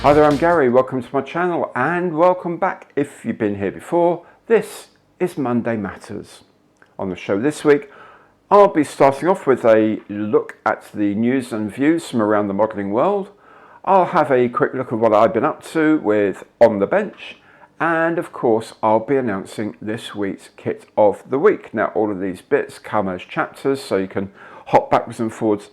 Hi there, I'm Gary. Welcome to my channel and welcome back if you've been here before. This is Monday Matters. On the show this week, I'll be starting off with a look at the news and views from around the modelling world. I'll have a quick look at what I've been up to with On the Bench, and of course I'll be announcing this week's kit of the week. Now all of these bits come as chapters, so you can hop backwards and forwards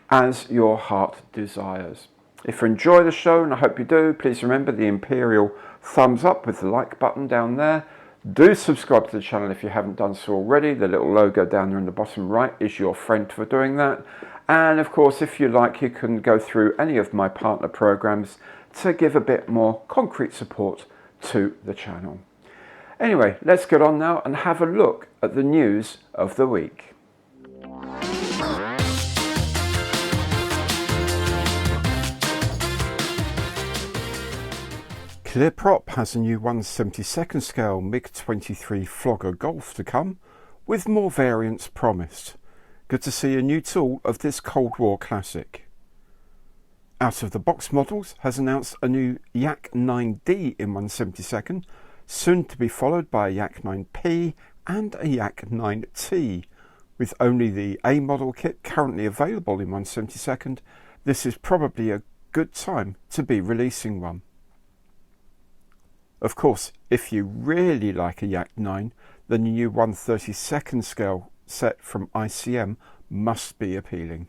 as your heart desires. If you enjoy the show, and I hope you do, please remember the imperial thumbs up with the like button down there. Do subscribe to the channel if you haven't done so already. The little logo down there in the bottom right is your friend for doing that. And of course, if you like, you can go through any of my partner programs to give a bit more concrete support to the channel. Anyway, let's get on now and have a look at the news of the week. ClearProp has a new 1/72nd scale MiG-23 Flogger Golf to come, with more variants promised. Good to see a new tool of this Cold War classic. Out of the Box Models has announced a new Yak 9D in 1/72nd, soon to be followed by a Yak 9P and a Yak 9T. With only the A model kit currently available in 1/72nd, this is probably a good time to be releasing one. Of course, if you really like a Yak 9, then the new 1/32nd scale set from ICM must be appealing.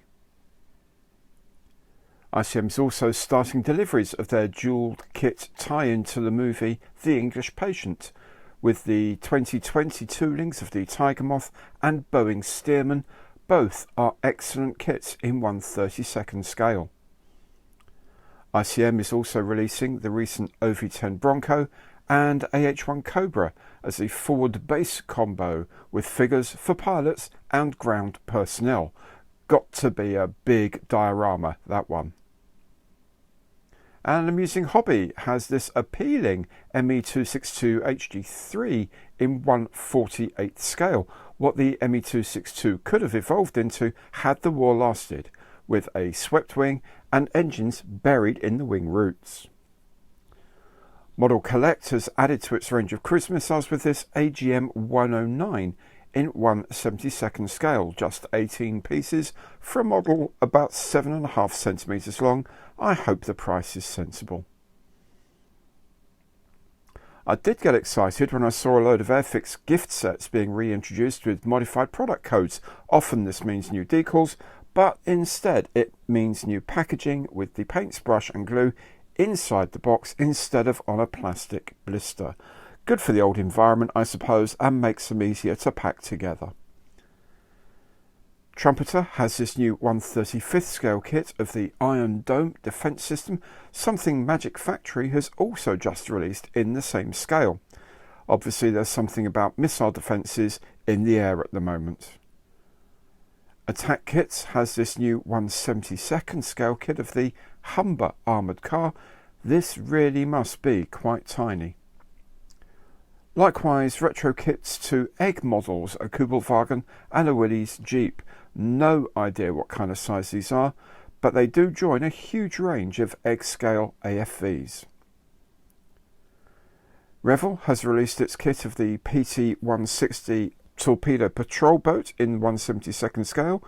ICM is also starting deliveries of their dual kit tie-in to the movie The English Patient, with the 2020 toolings of the Tiger Moth and Boeing Stearman. Both are excellent kits in 1/32nd scale. ICM is also releasing the recent OV-10 Bronco and AH-1 Cobra as a forward base combo with figures for pilots and ground personnel. Got to be a big diorama, that one. An amusing hobby has this appealing ME262 HD3 in 1/48th scale, what the ME262 could have evolved into had the war lasted, with a swept wing and engines buried in the wing roots. Model Collect has added to its range of cruise missiles with this AGM 109 in 1/72nd scale, just 18 pieces for a model about 7.5 centimetres long. I hope the price is sensible. I did get excited when I saw a load of Airfix gift sets being reintroduced with modified product codes. Often this means new decals, but instead it means new packaging with the paints, brush and glue inside the box instead of on a plastic blister. Good for the old environment, I suppose, and makes them easier to pack together. Trumpeter has this new 1/35th scale kit of the Iron Dome defence system, something Magic Factory has also just released in the same scale. Obviously there's something about missile defences in the air at the moment. Attack Kits has this new 1/72nd scale kit of the Humber armoured car. This really must be quite tiny. Likewise, retro kits to Egg models, a Kubelwagen and a Willys Jeep. No idea what kind of size these are, but they do join a huge range of Egg scale AFVs. Revell has released its kit of the PT-160 Torpedo Patrol Boat in 1/72nd scale.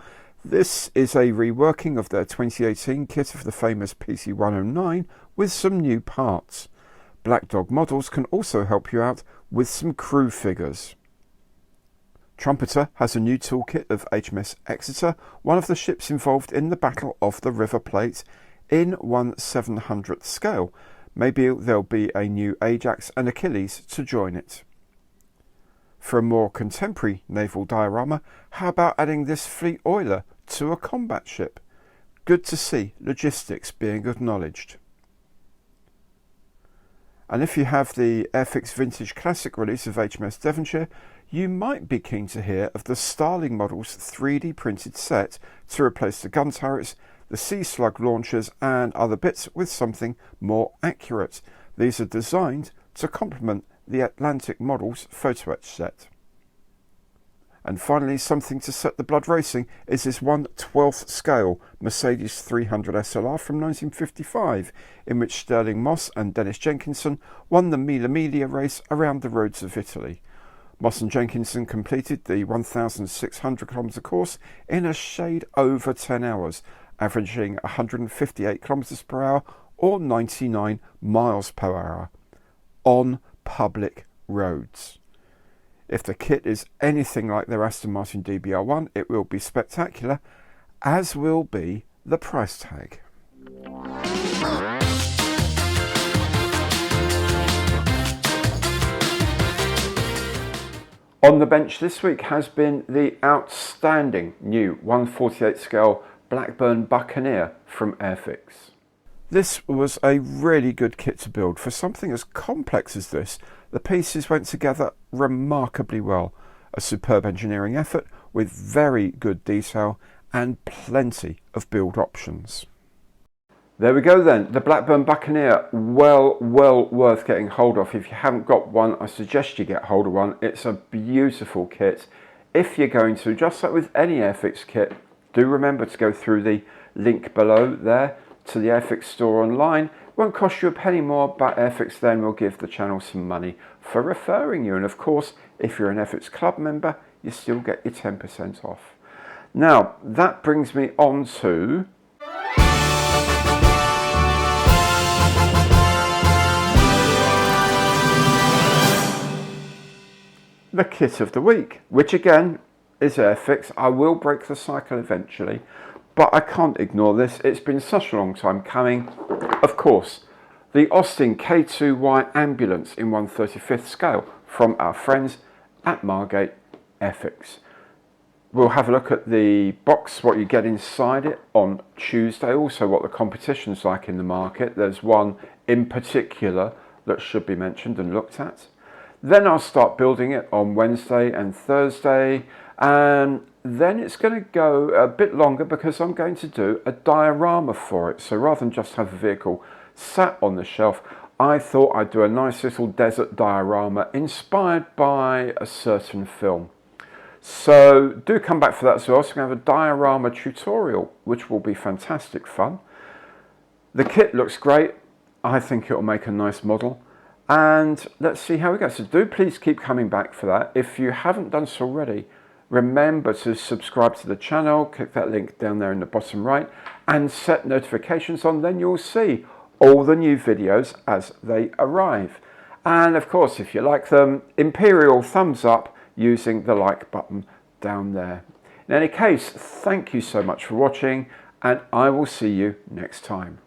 This is a reworking of their 2018 kit of the famous PT-109 with some new parts. Black Dog models can also help you out with some crew figures. Trumpeter has a new toolkit of HMS Exeter, one of the ships involved in the Battle of the River Plate, in 1/700th scale. Maybe there'll be a new Ajax and Achilles to join it. For a more contemporary naval diorama, how about adding this fleet oiler to a combat ship? Good to see logistics being acknowledged. And if you have the Airfix Vintage Classic release of HMS Devonshire, you might be keen to hear of the Starling Models 3D printed set to replace the gun turrets, the Sea Slug launchers and other bits with something more accurate. These are designed to complement the Atlantic Models photo etch set. And finally, something to set the blood racing is this 1/12th scale Mercedes 300 SLR from 1955, in which Sterling Moss and Dennis Jenkinson won the Mille Miglia race around the roads of Italy. Moss and Jenkinson completed the 1,600 km course in a shade over 10 hours, averaging 158 km per hour or 99 miles per hour on public roads. If the kit is anything like their Aston Martin DBR1, it will be spectacular, as will be the price tag. On the bench this week has been the outstanding new 1/48 scale Blackburn Buccaneer from Airfix. This was a really good kit to build. For something as complex as this, the pieces went together remarkably well. A superb engineering effort with very good detail and plenty of build options. There we go then, the Blackburn Buccaneer, well worth getting hold of. If you haven't got one, I suggest you get hold of one. It's a beautiful kit. If you're going to, just like with any Airfix kit, do remember to go through the link below there to the Airfix store online. It won't cost you a penny more, but Airfix then will give the channel some money for referring you. And of course, if you're an Airfix Club member, you still get your 10% off. Now, that brings me on to the kit of the week, which again is Airfix. I will break the cycle eventually, but I can't ignore this. It's been such a long time coming. Of course, the Austin K2Y ambulance in 1/35th scale from our friends at Margate Airfix. We'll have a look at the box, what you get inside it on Tuesday, also what the competition's like in the market. There's one in particular that should be mentioned and looked at. Then I'll start building it on Wednesday and Thursday, and then it's going to go a bit longer because I'm going to do a diorama for it. So rather than just have a vehicle sat on the shelf, I thought I'd do a nice little desert diorama inspired by a certain film. So do come back for that as well. So we're going to have a diorama tutorial, which will be fantastic fun. The kit looks great. I think it'll make a nice model. And let's see how we go. So do please keep coming back for that. If you haven't done so already, remember to subscribe to the channel. Click that link down there in the bottom right and set notifications on. Then you'll see all the new videos as they arrive. And of course, if you like them, Imperial thumbs up using the like button down there. In any case, thank you so much for watching, and I will see you next time.